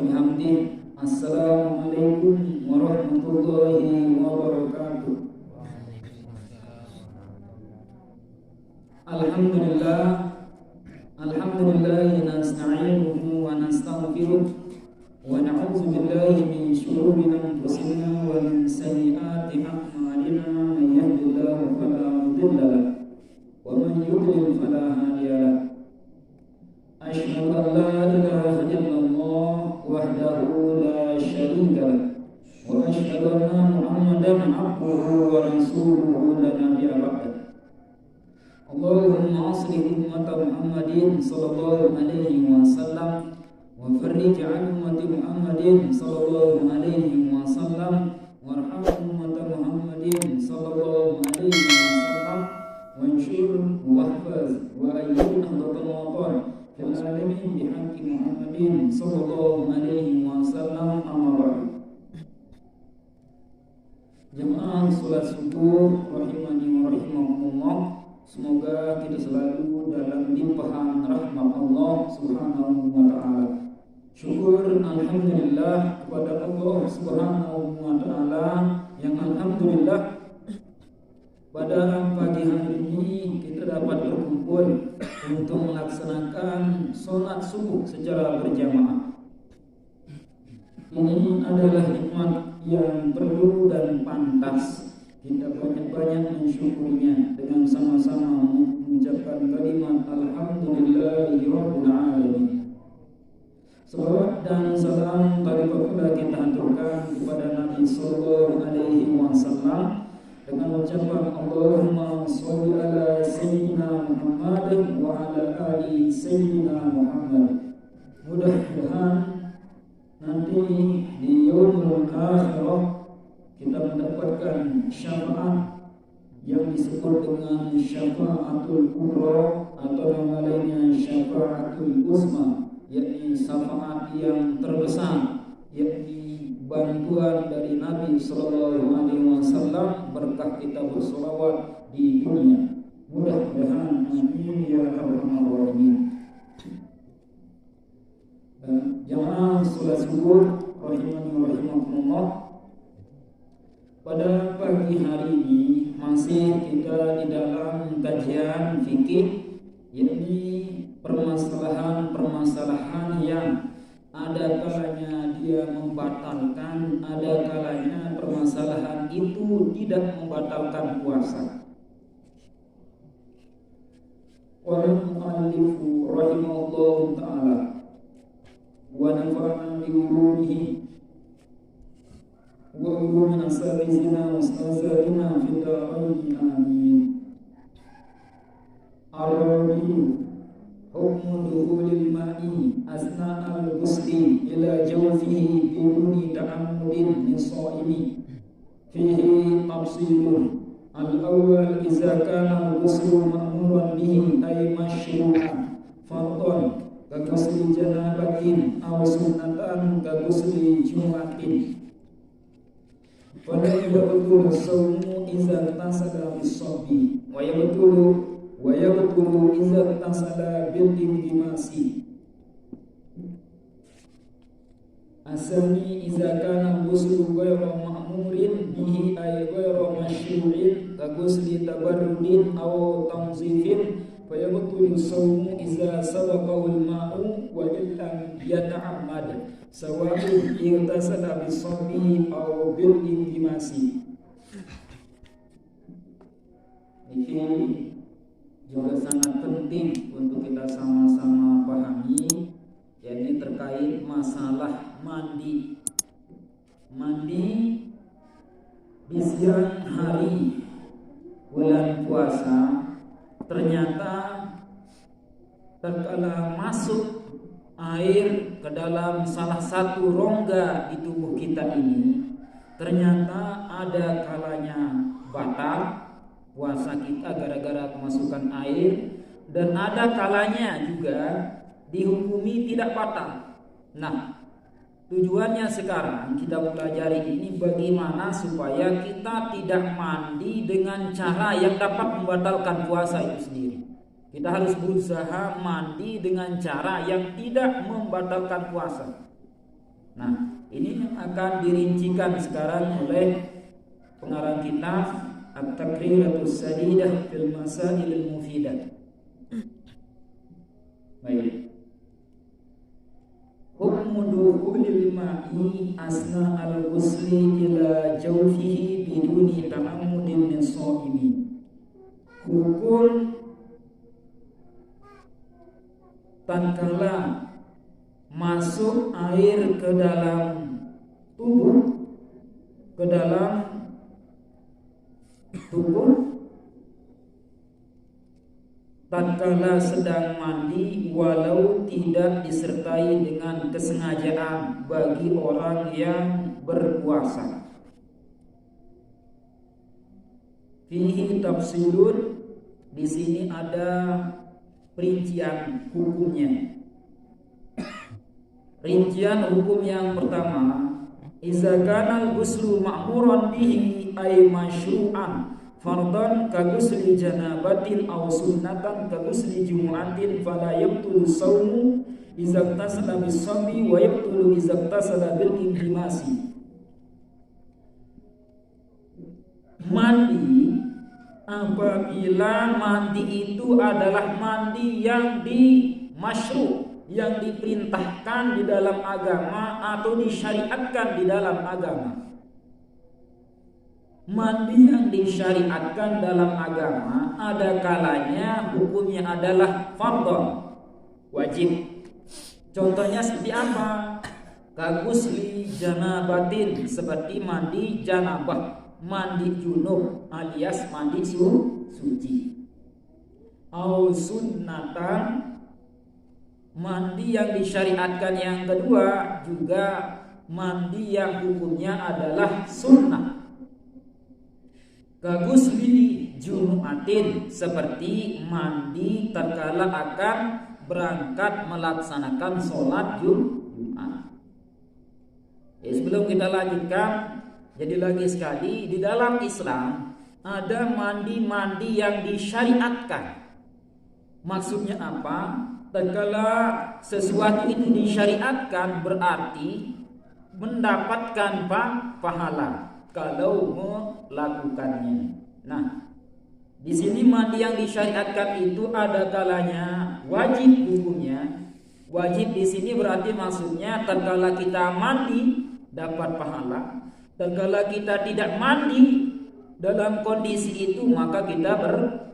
bihamdihi. Assalamualaikum warahmatullahi wabarakatuh. Alhamdulillah nasta'inuhu wa nastaghfiruh wa na'udzu billahi min shururi anfusina wa min sayyiati a'malina. May yahdihillahu fala mudilla lahu wa man yudlil fala hadiya lahu. Asyhadu an la ilaha illallah wahdahu la syarika lahu wa asyhadu anna Muhammadan abduhu wa rasuluhu la nabiyya ba'dahu. Allahumma aslih ummata Muhammadin sallallahu alaihi wasallam wa farrij an ummati Muhammadin sallallahu alaihi wasallam warham ummata Muhammadin sallallahu alaihi wasallam wanshur wahfaz wa ayyid ahdatal watan fil alamin bihaqqi Muhammadin sallallahu alaihi wasallam. Amma ba'du. Jemaah salat subuh rahimani wa rahimakumullah, semoga kita selalu dalam limpahan rahmat Allah Subhanahu wa ta'ala. Syukur alhamdulillah kepada Allah Subhanahu wa ta'ala yang alhamdulillah pada pagi hari ini kita dapat berkumpul untuk melaksanakan sholat subuh secara berjamaah. Ini adalah nikmat yang perlu dan pantas kita banyak-banyak mensyukurinya dengan sama-sama mengucapkan kalimat alhamdulillahirabbil alamin. Salawat dan salam pula kita aturkan kepada Nabi sallallahu alaihi wasallam dengan ucapan Allahumma sholli ala sayyidina Muhammad wa ala ali sayyidina Muhammad. Mudah-mudahan nanti di yaumul akhirah kita mendapatkan syafaat yang disebut dengan syafaatul kubra atau nama lainnya syafaatul uzma, yakni syafaat yang terbesar, yakni bantuan dari Nabi sallallahu alaihi wasallam berkah kita bersolawat di dunia. Mudah-mudahan amin ya rabbal alamin. Jamaah salat subuh rahimani wa rahimakumullah, pada pagi hari ini masih kita di dalam kajian fikih, yakni permasalahan-permasalahan yang ada kalanya dia membatalkan, ada kalanya permasalahan itu tidak membatalkan puasa. Qala al-mu'allifu rahimahullahu ta'ala wa nafa'ana bi ulumihi wa ulumi asatizina wa ustazatina fid darain amin. Ar-rabi hukmu dukhulil ma'i asna'al ghusli ila jawfihi biduni ta'ammudin lis-sha'imi. Fihi tafsilun. Al-awwal idza kana al-ghuslu ma'muran bihi ay masyru'an fardhan ka ghusli janabatin aw sunnatan ka ghusli jumatin. Wa yabtulu as-sawmu idza tasada bis-sabbi wa yabtulu idza tasada bil-intimasi. Asani idza kana ghuslu ghayra ma'murin bihi ay ghayra masyru'in ka ghusli tabarrudin aw tanzifin fa yabtulu as-sawmu idza sabaqahu al-ma'u wa illam yata'ammad sawa'un irtasala bis-sabbi aw bil-intimasi. Ini juga sangat penting untuk kita sama-sama pahami, yakni terkait masalah mandi. Mandi di siang hari bulan puasa ternyata terkala masuk air ke dalam salah satu rongga di tubuh kita ini, ternyata ada kalanya batal puasa kita gara-gara kemasukan air, dan ada kalanya juga dihukumi tidak batal. Nah, tujuannya sekarang kita pelajari ini bagaimana supaya kita tidak mandi dengan cara yang dapat membatalkan puasa itu sendiri. Kita harus berusaha mandi dengan cara yang tidak membatalkan puasa. Nah, ini yang akan dirincikan sekarang oleh pengarang kitab At-Taqriratus Sadidah fil Masailil Mufidah. Baik. Hukmu dukhulil ma'i asna al-ghusli ila jawfihi biduni ta'ammudin min sha'imin. Hukum tatkala masuk air ke dalam tubuh, tatkala sedang mandi walau tidak disertai dengan kesengajaan bagi orang yang berpuasa. Fihi tafsilun, di sini ada perincian hukumnya. Rincian hukum yang pertama, iza kana al-ghuslu ma'muran bihi ay masyru'an fardan ka ghusli janabatin aw sunnatan ka ghusli jumu'atin fala yabtulu shaumu iza tasala bis-sabi wa yabtulu iza tasala bil intimasi. Mandi apabila mandi itu adalah mandi yang masyru', yang diperintahkan di dalam agama atau disyariatkan di dalam agama. Mandi yang disyariatkan dalam agama ada kalanya hukumnya adalah fardhu, wajib. Contohnya seperti apa? Kagusli janabatin, seperti mandi janabah, mandi junub alias mandi suci. Au sunnatan, mandi yang disyariatkan yang kedua juga mandi yang hukumnya adalah sunnah. Kagusli jumu'atin, seperti mandi tatkala akan berangkat melaksanakan sholat Jumat. Sebelum kita lanjutkan, jadi lagi sekali, di dalam Islam ada mandi-mandi yang disyariatkan. Maksudnya apa? Tatkala sesuatu itu disyariatkan berarti mendapatkan pahala kalau melakukannya. Nah, di sini mandi yang disyariatkan itu ada kalanya wajib hukumnya. Wajib di sini berarti maksudnya tatkala kita mandi dapat pahala, tatkala kita tidak mandi dalam kondisi itu maka kita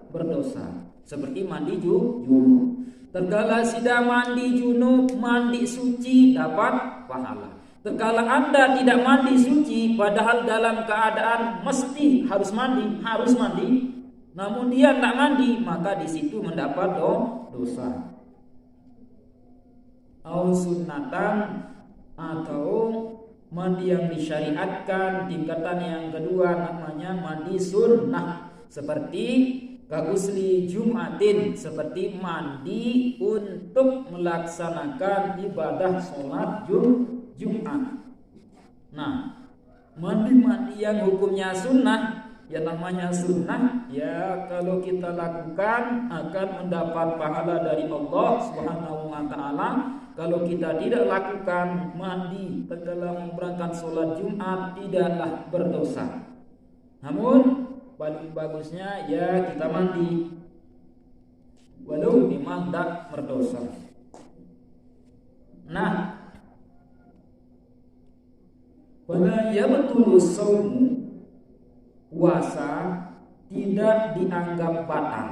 berdosa. Seperti mandi junub. Tatkala sedang mandi junub, mandi suci dapat pahala. Tatkala Anda tidak mandi suci padahal dalam keadaan mesti harus mandi, namun dia tidak mandi, maka di situ mendapat dosa. Au sunnatan, atau mandi yang disyariatkan tingkatan yang kedua namanya mandi sunnah, seperti kagusli Jumatin, seperti mandi untuk melaksanakan ibadah sholat Jumat. Nah, mandi-mandi yang hukumnya sunnah, ya namanya sunnah, ya kalau kita lakukan akan mendapat pahala dari Allah Subhanahu wa taala. Kalau kita tidak lakukan mandi tatkala berangkat sholat Jumat tidaklah berdosa. Namun paling bagusnya ya kita mandi walau memang tidak berdosa. Nah, pada yabtulu shaumu, puasa tidak dianggap batal.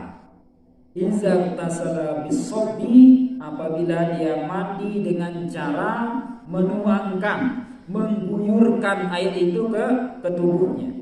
Iza tasala bisobi, apabila dia mandi dengan cara menuangkan, mengguyurkan air itu ke tubuhnya.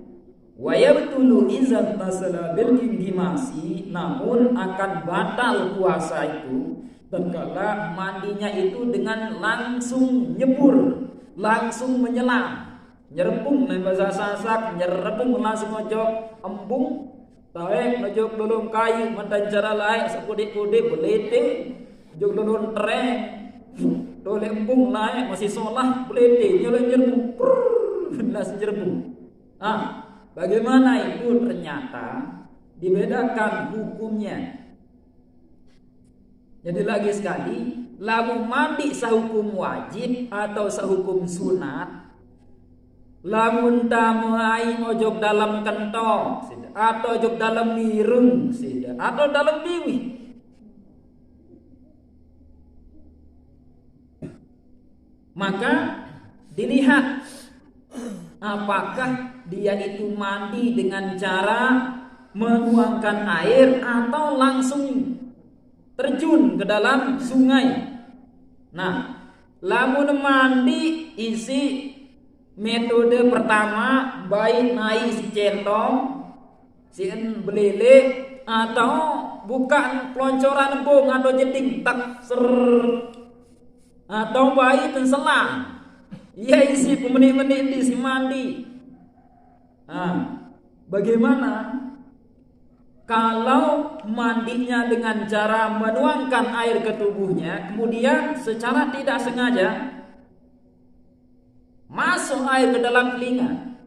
Wa yabtulu iza tasala bil intimasi, namun akan batal puasa itu tatkala mandinya itu dengan langsung nyebur, langsung menyelam, nyerepung nih bahasa Sasak, nyerepung langsung ngojok embung, taek ngojok lulung kayu, mantan cara lain sepudik-pudik belete, ngojok lulung tereng, toleh embung naik masih solah belete, nyoleh nyerepung, langsung nyerepung. Bagaimana itu? Ternyata dibedakan hukumnya. Jadi lagi sekali, lamu mandi sahukum wajib atau sahukum sunat, lamun tamu aing ojok dalam kantong atau ojok dalam mirung atau dalam biwi, maka dilihat apakah dia itu mandi dengan cara menuangkan air atau langsung terjun ke dalam sungai. Nah, lamun mandi isi metode pertama baik naik si centong, si belele, atau bukan peloncoran embung atau jeding tak ser, atau baik penselang. Ia isi pemenit-menit di si mandi. Nah, bagaimana kalau mandinya dengan cara menuangkan air ke tubuhnya, kemudian secara tidak sengaja masuk air ke dalam telinga?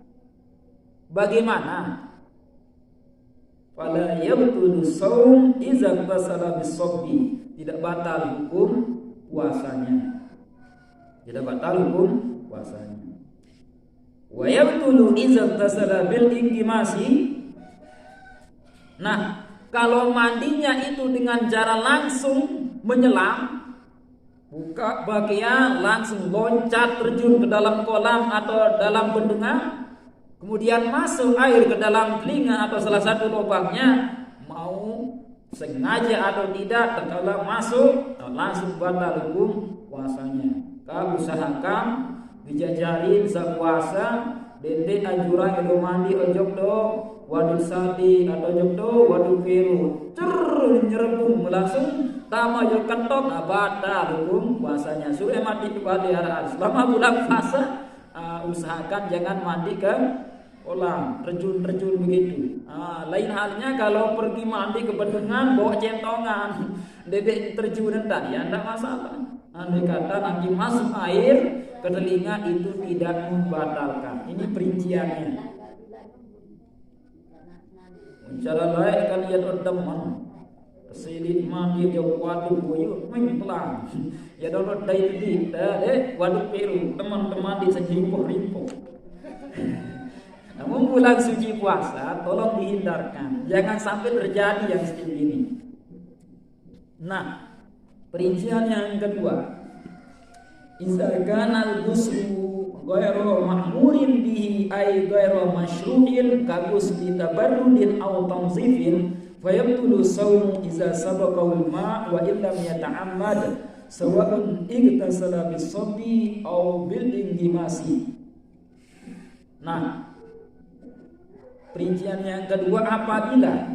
Bagaimana? Fala yabtulu shaum idza tasala bis-sabbi. Tidak batal hukum puasanya. Tidak batal hukum puasanya. Wa yabtulu idza tasala bil ingimasi. Nah, kalau mandinya itu dengan cara langsung menyelam, buka bagian langsung loncat terjun ke dalam kolam atau dalam bendungan, kemudian masuk air ke dalam telinga atau salah satu lubangnya, mau sengaja atau tidak, tatkala masuk langsung batal hukum puasanya. Kau usahakan dijajarin sepuasa, dendek anjuran edo mandi ojok do waduk sadi atau jokdo waduk peru nyerebung langsung tama jok kentok batal hukum puasanya. Sudah mati kepada arah selama bulan puasa, usahakan jangan mandi ke kolam terjun begitu. Lain halnya kalau pergi mandi ke bendungan bawa centongan dedek terjun tadi ya tidak masalah. Andai kata nanti masuk air ke telinga itu tidak membatalkan. Ini perinciannya. Cara lain kan lihat teman kesilin mandi jauh waduk boyut pelang ya download dari di waduk peru teman-teman di sejimpoh-rimpoh. Namun bulan suci puasa tolong dihindarkan, jangan sampai terjadi yang seperti ini. Nah, perincian yang kedua, idza kana al-ghuslu ghairu ma'murin bihi ay ghairu masyru'in ka ghusli tabarrudin aw tanzifin fayabtulu shaum idza sabaqahu al-ma' wa illam yata'ammad sawa'un igtasala bis-sabbi aw bil ingimasi. Nah, perincian yang kedua, apabila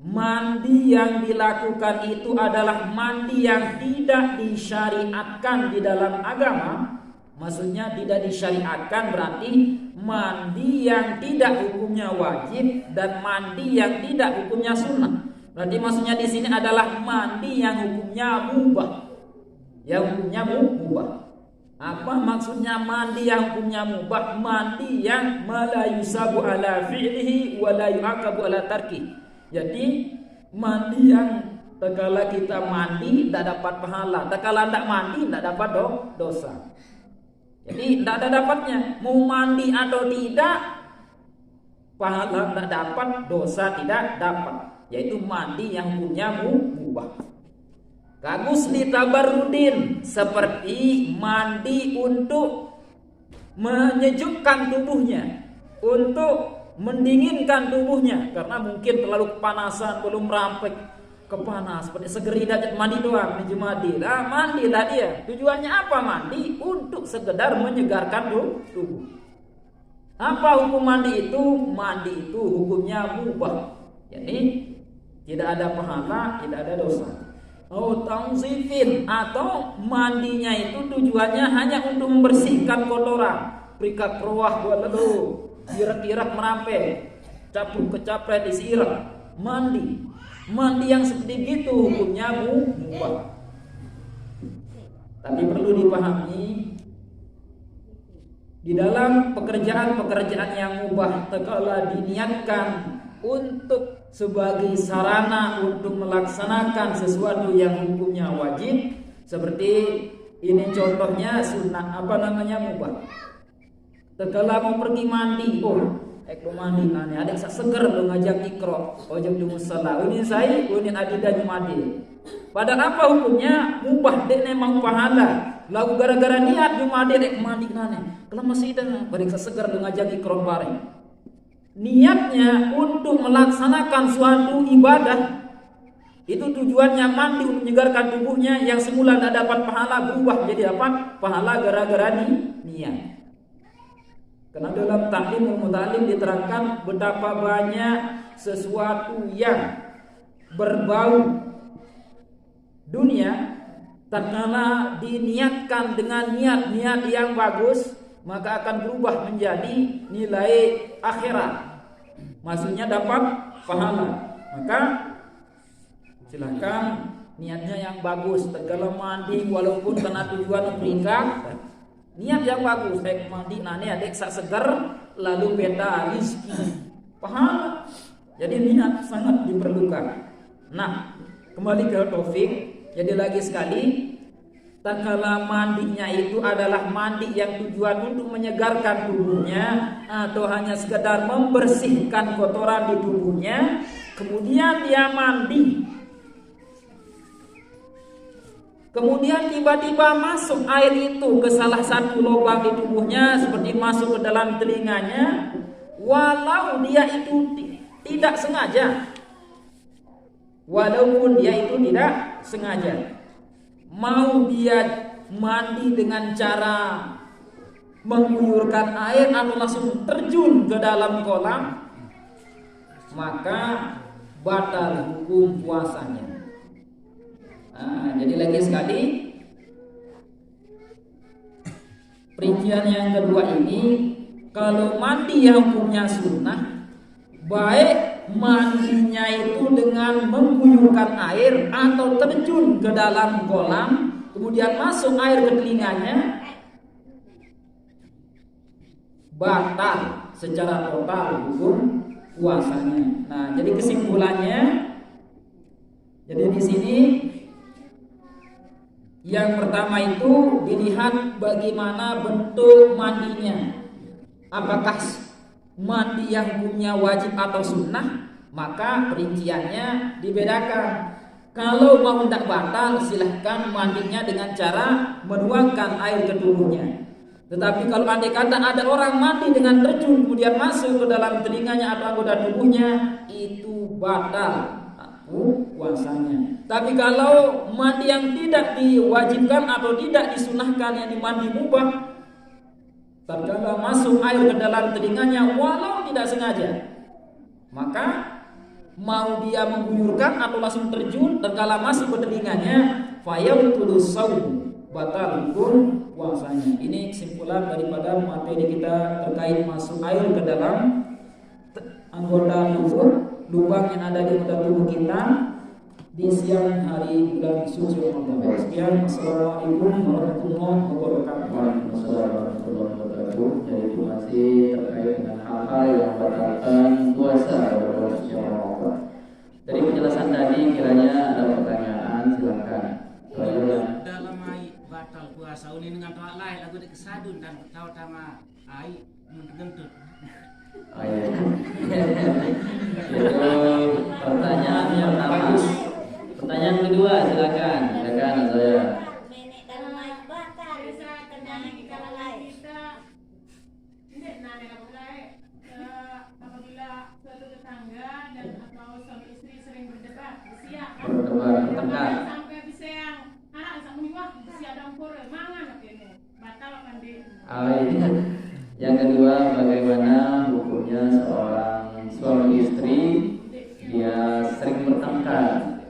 mandi yang dilakukan itu adalah mandi yang tidak disyariatkan di dalam agama. Maksudnya tidak disyariatkan berarti mandi yang tidak hukumnya wajib dan mandi yang tidak hukumnya sunnah. Berarti maksudnya di sini adalah mandi yang hukumnya mubah. Yang hukumnya mubah. Apa maksudnya mandi yang hukumnya mubah? Mandi yang la yusabu ala fi'lihi wa la yu'aqabu ala tarki. Jadi mandi yang tatkala kita mandi tidak dapat pahala, tatkala tidak mandi tidak dapat dosa. Jadi tidak ada dapatnya, mau mandi atau tidak, pahala tidak dapat, dosa tidak dapat. Yaitu mandi yang punya mubah. Kagusli tabarrudin, seperti mandi untuk menyejukkan tubuhnya, untuk mendinginkan tubuhnya, karena mungkin terlalu kepanasan, belum rampek kepanas, seperti segeri dajat mandi doang di mandi. Lah mandilah dia. Tujuannya apa mandi? Untuk sekedar menyegarkan tubuh. Apa hukum mandi itu? Mandi itu hukumnya mubah. Jadi tidak ada pahala, tidak ada dosa. Tanzifin, atau mandinya itu tujuannya hanya untuk membersihkan kotoran, perikat peruah buat lalu, irak-irak merampek, capung kecapret disiram, mandi yang seperti itu hukumnya mubah. Tapi perlu dipahami, di dalam pekerjaan yang mubah tatkala diniatkan untuk sebagai sarana untuk melaksanakan sesuatu yang hukumnya wajib, seperti ini contohnya sunnah mubah. Terkala mau pergi mandi, ek mandi nane ada seger lo ngajak ikro ojek di musala ini saya ini adida mandi. Padahal apa hukumnya mubah dek memang pahala. Lalu gara-gara niat mandi dek mandi nane. Kalau masih ada bareng seger lo ngajak ikro bareng. Niatnya untuk melaksanakan suatu ibadah, itu tujuannya mandi untuk menyegarkan tubuhnya yang semula tidak dapat pahala berubah jadi apa? Pahala gara-gara niat. Karena dalam Ta'limul Muta'allim diterangkan betapa banyak sesuatu yang berbau dunia, tatkala diniatkan dengan niat-niat yang bagus, maka akan berubah menjadi nilai akhirat. Maksudnya dapat pahala. Maka silakan niatnya yang bagus. Tatkala mandi walaupun karena tujuan berikat, niat yang bagus. Baik mandi nane adek sak segar lalu beta rizki pahala. Jadi niat sangat diperlukan. Nah, kembali ke topik. Jadi lagi sekali, tatkala mandinya itu adalah mandi yang tujuan untuk menyegarkan tubuhnya atau hanya sekedar membersihkan kotoran di tubuhnya, kemudian dia mandi, kemudian tiba-tiba masuk air itu ke salah satu lubang di tubuhnya, seperti masuk ke dalam telinganya, walau dia itu tidak sengaja, walaupun dia itu tidak sengaja. Mau dia mandi dengan cara mengguyurkan air atau langsung terjun ke dalam kolam, maka batal hukum puasanya. Jadi lagi sekali, perincian yang kedua ini, kalau mandi yang punya sunnah, baik mandinya itu dengan mengguyurkan air atau terjun ke dalam kolam, kemudian masuk air ke telinganya, batal secara total hukum puasanya. Nah, jadi kesimpulannya, jadi di sini yang pertama itu dilihat bagaimana bentuk mandinya. Apakah mandi yang hukumnya wajib atau sunnah, maka perinciannya dibedakan. Kalau mau tidak batal, silahkan mandinya dengan cara menuangkan air ke tubuhnya. Tetapi kalau andai kata ada orang mandi dengan terjun kemudian masuk ke dalam telinganya atau anggota tubuhnya, itu batal puasanya. Tapi kalau mandi yang tidak diwajibkan atau tidak disunahkan, yang dimandi mubah, tatkala masuk air ke dalam telinganya walau tidak sengaja, maka mau dia mengguyurkan atau langsung terjun, tatkala masuk ke telinganya, fayabtulu shaum, batal hukum puasanya. Ini kesimpulan daripada materi kita terkait masuk air ke dalam anggota tubuh, lubang yang ada di anggota tubuh kita di siang hari bulan suci Ramadan. Sekian, assalamualaikum warahmatullahi wabarakatuh. Waalaikumsalam warahmatullahi wabarakatuh. Jadi itu masih terkait dengan hal-hal yang membatalkan puasa bulan suci Ramadan. Dari penjelasan tadi, kiranya ada pertanyaan, silakan. Dalam ai batal puasa ini dengan toa lain aku di kesadun dan tahu tama ai menggentut. Itu pertanyaan yang pertama. Pertanyaan kedua, silakan saya. Apabila suatu tetangga dan atau suami istri sering berdebat, Bertengkar. sampai bisa yang anak sama wah bisa dampur mangan ini batal kan di. Yang kedua, bagaimana hukumnya seorang suami istri dia sering bertengkar?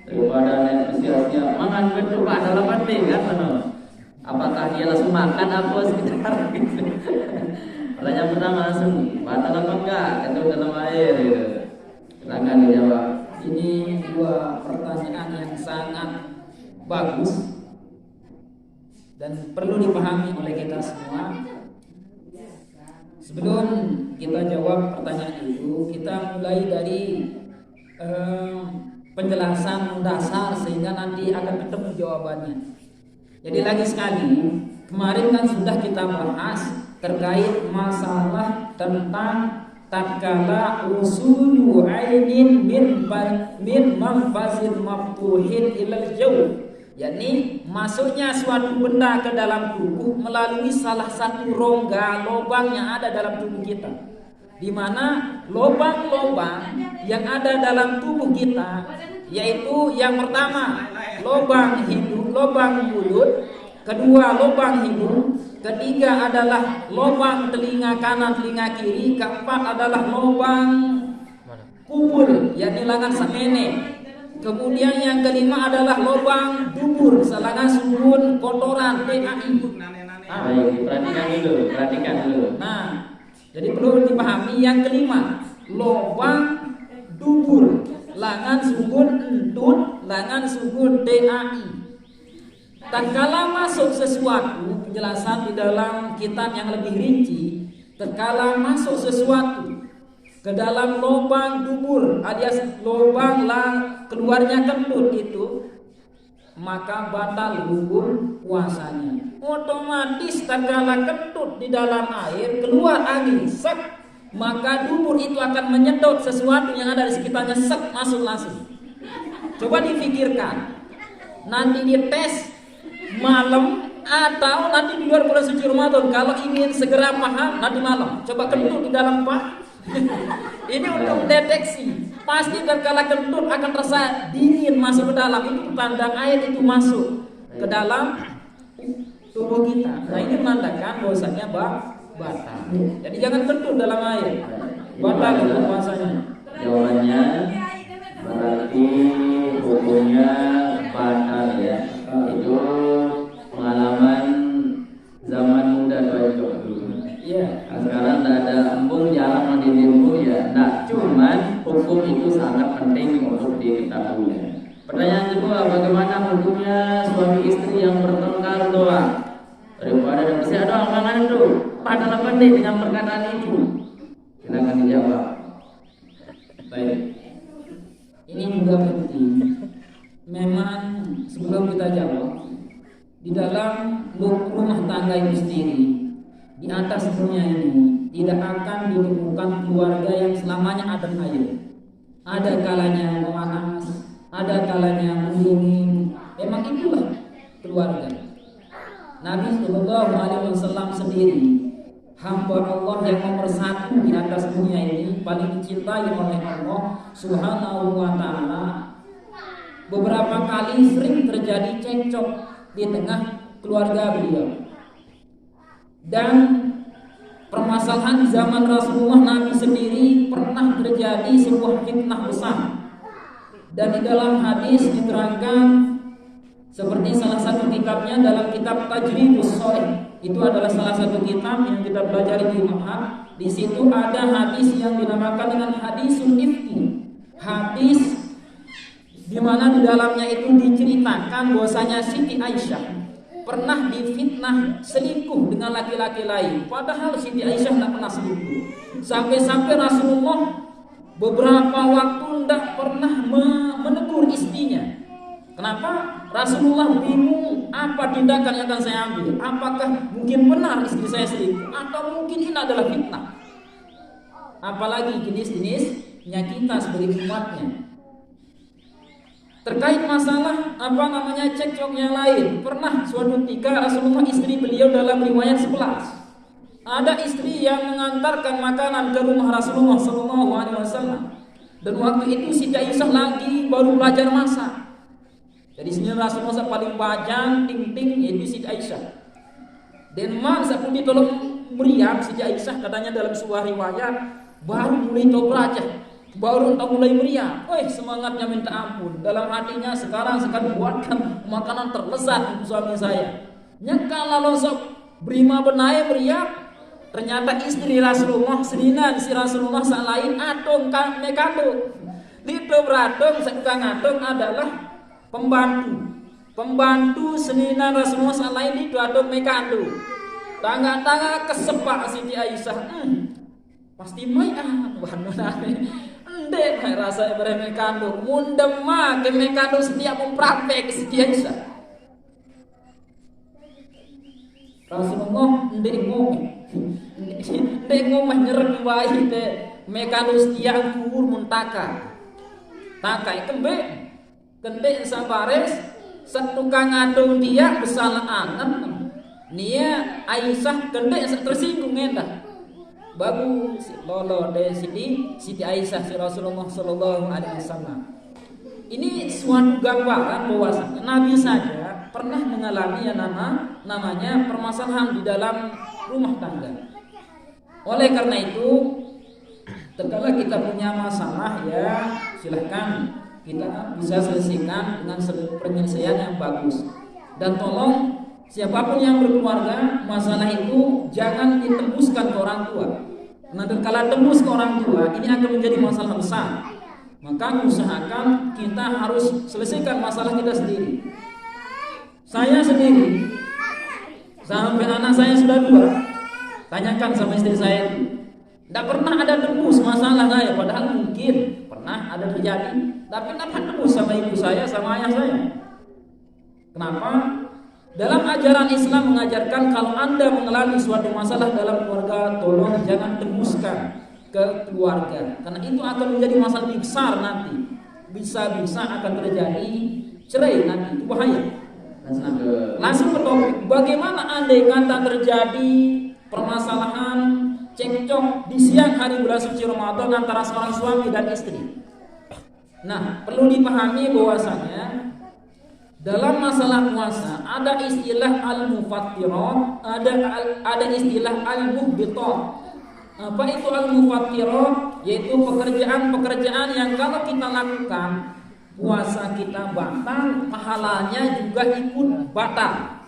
Daripada negosiasinya mangan betul Pak dalam hati kan mana? Apakah dia langsung makan apa sekitar gitu? Pertanyaan pertama langsung batal apa enggak? Kata dalam air gitu. Silakan dijawab. Ini dua pertanyaan yang sangat bagus dan perlu dipahami oleh kita semua. sebelum kita jawab pertanyaan itu, kita mulai dari penjelasan dasar sehingga nanti akan ketemu jawabannya. Jadi lagi sekali, kemarin kan sudah kita bahas terkait masalah tentang tatkala usulu ainin min manfazil maftuhin ilal jauh, yakni masuknya suatu benda ke dalam tubuh melalui salah satu rongga lubang yang ada dalam tubuh kita, di mana lubang-lubang yang ada dalam tubuh kita yaitu yang pertama lubang hidung, lubang mulut, kedua lubang hidung, ketiga adalah lubang telinga kanan, telinga kiri, keempat adalah lubang kubul yakni lengan semene, kemudian yang kelima adalah lubang dubur selangan sumbun kotoran TAI. Baik, perhatikan dulu. Nah, jadi perlu dipahami yang kelima, lubang dubur, langan sumbun entut, langan sumbun TAI. Tatkala masuk sesuatu, penjelasan di dalam kitab yang lebih rinci, tatkala masuk sesuatu ke dalam lubang dubur alias lubang keluarnya kentut itu, maka batal hukum puasanya. Otomatis tatkala kentut di dalam air keluar angin sek, maka dubur itu akan menyedot sesuatu yang ada di sekitarnya sek, masuk langsung. Coba dipikirkan, nanti dites malam atau nanti di luar bulan suci Ramadan, kalau ingin segera paham nanti malam coba kentut di dalam pak. Ini untuk deteksi, pasti tatkala kentut akan terasa dingin masuk ke dalam, itu tanda air itu masuk ke dalam tubuh kita. Nah ini menandakan bahwasanya batal. Jadi jangan kentut dalam air, batal itu puasanya. Jawabannya berarti hukumnya batal ya. Itu pengalaman zaman muda dulu. Iya. Nah, sekarang tidak ada embung jalan mandi embung ya. Nah, cuman hukum itu sangat penting untuk diketahui. Pertanyaan kedua, bagaimana hukumnya suami istri yang bertengkar doa? Daripada ada bisa doang mangan itu, padahal apa nih dengan perkataan itu? Silakan dijawab. Baik. Ini juga penting. Memang sebelum kita jawab, di dalam rumah tangga itu sendiri, di atas dunia ini tidak akan ditemukan keluarga yang selamanya adem ayem. Ada kalanya memanas, ada kalanya mendingin. Memang itulah keluarga. Nabi SAW sendiri, hamba Allah yang nomor satu di atas dunia ini, paling dicintai oleh Allah Subhanahu wa Ta'ala. Beberapa kali sering terjadi cekcok di tengah keluarga beliau. Dan permasalahan di zaman Rasulullah Nabi sendiri pernah terjadi sebuah fitnah besar. Dan di dalam hadis diterangkan seperti salah satu kitabnya dalam kitab Tajridus Shorih. Itu adalah salah satu kitab yang kita pelajari di Ma'had. Di situ ada hadis yang dinamakan dengan hadisul ifki. Hadis di mana di dalamnya itu diceritakan bahwasanya Siti Aisyah pernah difitnah selingkuh dengan laki-laki lain, padahal Siti Aisyah tidak pernah selingkuh. Sampai-sampai Rasulullah beberapa waktu tidak pernah menegur istrinya. Kenapa? Rasulullah bingung apa tindakan yang akan saya ambil. Apakah mungkin benar istri saya selingkuh, atau mungkin ini adalah fitnah? Apalagi jenis-jenisnya kita sebagai umatnya. Terkait masalah cekcok yang lain, pernah suatu ketika Rasulullah istri beliau dalam riwayat 11, ada istri yang mengantarkan makanan ke rumah Rasulullah SAW, dan waktu itu Siti Aisyah lagi baru belajar masak. Jadi sini Rasulullah paling bajang ting-ting itu Siti Aisyah. Dan masa pun ditolong meriam Siti Aisyah, katanya dalam sebuah riwayat baru mulai tahu belajar, baru entah mulai meriah. Semangatnya minta ampun. Dalam hatinya sekarang buatkan makanan terlezat untuk suami saya. Nyekal losok berima benai meriah. Ternyata istri Rasulullah seninan si Rasulullah saat lain atong mekando. Lito beratong sekang atong adalah pembantu seninan Rasulullah saat lain itu atong mekando. Tangga-tangga kesepak Siti Aisyah. Pasti mai wanu nane. Ndek mai rasa bereme kandung. Mundem mah keme kandung setiap mempraktek Siti Aisyah. Rasulullah ndek ngomong nyerem wae te mekandung setiap kur muntaka. Takai kembe sabares setukang ngadung dia besalah anan. Nia Aisyah kendek tersinggung endah. Bagus lolo de Siti Aisyah si Rasulullah sallallahu alaihi wasallam. Ini suatu gambaran bahwasanya Nabi saja pernah mengalami yang namanya permasalahan di dalam rumah tangga. Oleh karena itu, tatkala kita punya masalah ya silahkan kita bisa selesaikan dengan penyelesaian yang bagus. Dan tolong siapapun yang berkeluarga, masalah itu jangan ditembuskan ke orang tua. Karena kalau tembus ke orang tua, ini akan menjadi masalah besar. Maka usahakan kita harus selesaikan masalah kita sendiri. Saya sendiri, sampai anak saya sudah 2, tanyakan sama istri saya itu, tidak pernah ada tembus masalah saya. Padahal mungkin pernah ada terjadi, tapi tidak pernah tembus sama ibu saya, sama ayah saya. Kenapa? Dalam ajaran Islam mengajarkan kalau Anda mengalami suatu masalah dalam keluarga, tolong jangan tembuskan ke keluarga, karena itu akan menjadi masalah lebih besar nanti. Bisa-bisa akan terjadi cerai nanti, itu bahaya. Langsung ke topik, bagaimana andai kata terjadi permasalahan cekcok di siang hari bulan suci Ramadan antara seorang suami dan istri. Nah, perlu dipahami bahwasanya dalam masalah puasa ada istilah al-mufattirat, ada istilah al-muhbitat. Apa itu al-mufattirat? Yaitu pekerjaan-pekerjaan yang kalau kita lakukan puasa kita batal, pahalanya juga ikut batal.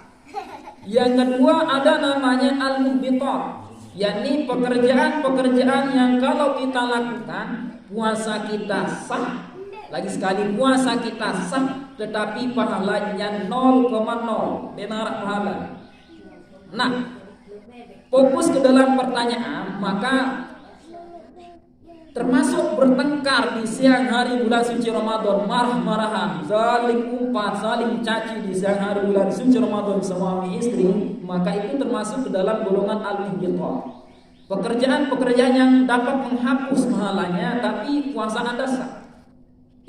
Yang kedua ada namanya al-muhbitat, yakni pekerjaan-pekerjaan yang kalau kita lakukan puasa kita sah. Lagi sekali puasa kita sah, tetapi pahalanya 0,0 denarak pahala. Nah, fokus ke dalam pertanyaan, maka termasuk bertengkar di siang hari bulan suci Ramadan, marah-marahan, saling umpat, saling caci di siang hari bulan suci Ramadan suami istri, maka itu termasuk ke dalam golongan al-muhbitat. Pekerjaan-pekerjaan yang dapat menghapus pahalanya, tapi puasa Anda sah.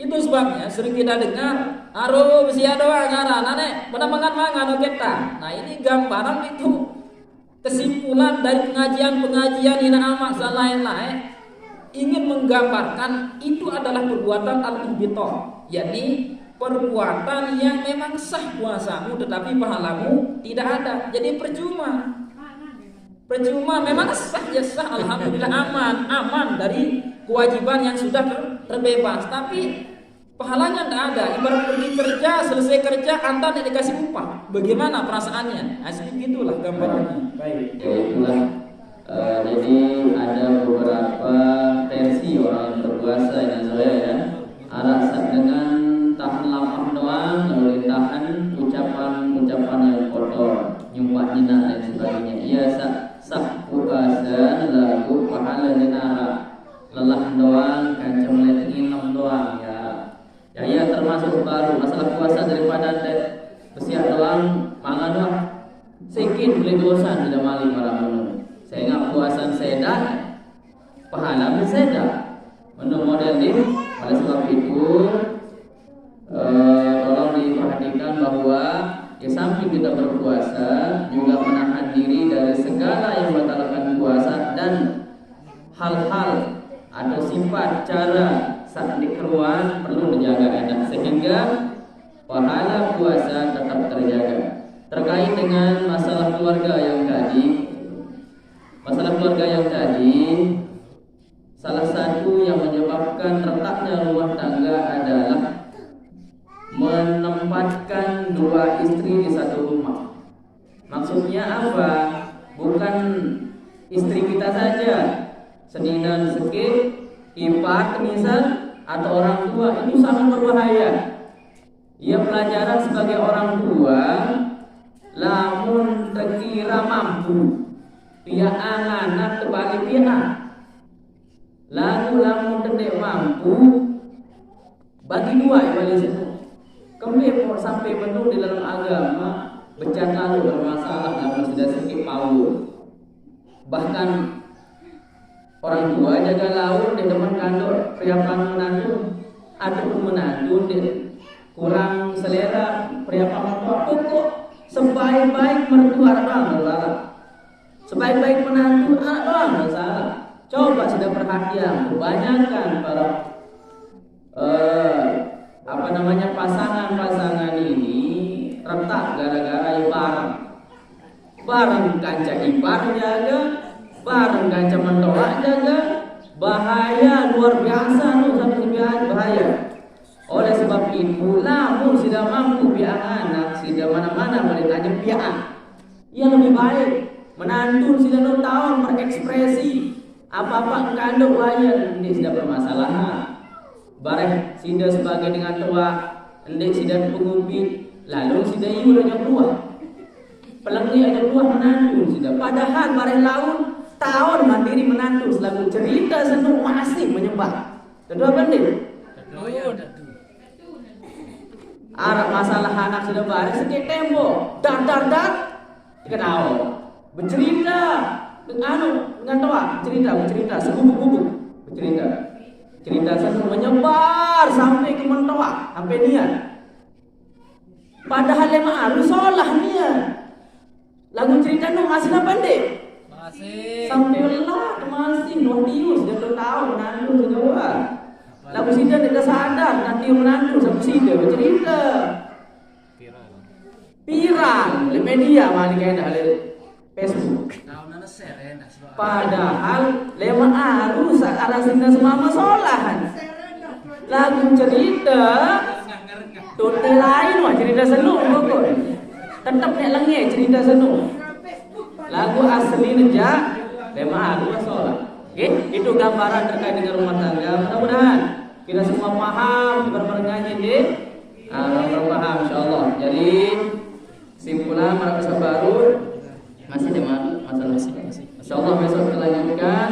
Itu sebabnya sering kita dengar aduh sia doa ngaran ane pada mangan kita. Nah, ini gambaran itu kesimpulan dari pengajian-pengajian ina amak lain-lain ingin menggambarkan itu adalah perbuatan al-muhbitat, yakni perbuatan yang memang sah puasamu tetapi pahalamu tidak ada. Jadi percuma memang sah ya sah, alhamdulillah aman dari kewajiban yang sudah terbebas, tapi pahalanya tidak ada. Ibarat pergi kerja, selesai kerja Anda tidak dikasih upah, bagaimana perasaannya? Asli gitulah gambarannya. Baik. Ya itulah. Jadi ada beberapa versi orang yang berpuasa yang saya ya. Alasan dengan tahan lapar doang, lalu tahan ucapan yang kotor, nyumpah hina dan sebagainya. Ia sah puasa lalu pahala dinara. Lelah doang, kancam letinginom doang ya. Ya termasuk baru masalah puasa daripada besiak doang, mangan doang. Sedikit beli dosa tidak mali para menurut. Saya ingat puasan seda, pahala berseda. Menurut model ini, pada sebab itu tolong diperhatikan bahwa ya samping kita berpuasa juga menahan diri dari segala yang membatalkan puasa dan hal-hal atau sifat cara saat dikeruan perlu dijaga sehingga pahala puasa tetap terjaga. Terkait dengan masalah keluarga yang tadi, salah satu yang menyebabkan retaknya rumah tangga adalah menempatkan 2 istri di satu rumah. Maksudnya apa? Bukan istri kita saja, seninan sekit, ipar, misal, atau orang tua, itu sangat berbahaya. Ia pelajaran sebagai orang tua, lamun terkira mampu pihak anak terbalik pihak. Lamun tidak mampu bagi dua ya balik situ. Kemudian sampai betul di dalam agama bencana lu bermasalah namun sudah sedikit power. Bahkan orang tua jaga laut di depan kantor persiapan menantu ataupun menantu kurang selera persiapan mertua pokok sebaik-baik mertua doang salah. Sebaik-baik menantu anak doang salah. Coba sudah perhatian kebanyakan para pasangan ini retak gara-gara bareng kanca ipar jaga, bareng kanca mentoa jaga, bahaya luar biasa sampai bahaya. Oleh sebab itu, namun sudah mampu pihak anak, sudah mana-mana boleh tanya pihak yang lebih baik. Menantu sudah 2 tahun berekspresi apa-apa kandung wayang ini sudah bermasalah. Bareh sudah sebagai dengan tua, endek sudah pengumpi, lalu sudah ibu aja keluar. Pelengi aja keluar menantu sudah. Padahal bareh laun tahun mandiri menantu selalu cerita senuk masih menyebar. Kedua banding. Arab masalah anak sudah bareh sedikit tembok, dar kenal. Bercerita dengan tua, bercerita segubuk-gubuk cerita satu menyebar sampai ke mentoa, sampai niat. Padahal lemah harus solah niat. Lagu cerita nu masih apa dek? Masih. Sampai lelah masih nodius dia tahu menantu sudah. Lagu sida tidak sadar nanti menantu sampai sida bercerita. Viral oleh media mana kayak dah Facebook. Padahal lemah harus ala sina semua masolahan. Lagu cerita tote lain wah cerita senuk pokok. Tetap nek lenge cerita senuk. Lagu asli neja lemah harus masalah. Oke, itu gambaran terkait dengan rumah tangga. Mudah-mudahan kita semua paham berperangnya deh. Paham insyaallah. Jadi simpulan para baru masih ada masalah masih. Insyaallah besok kita lanjutkan.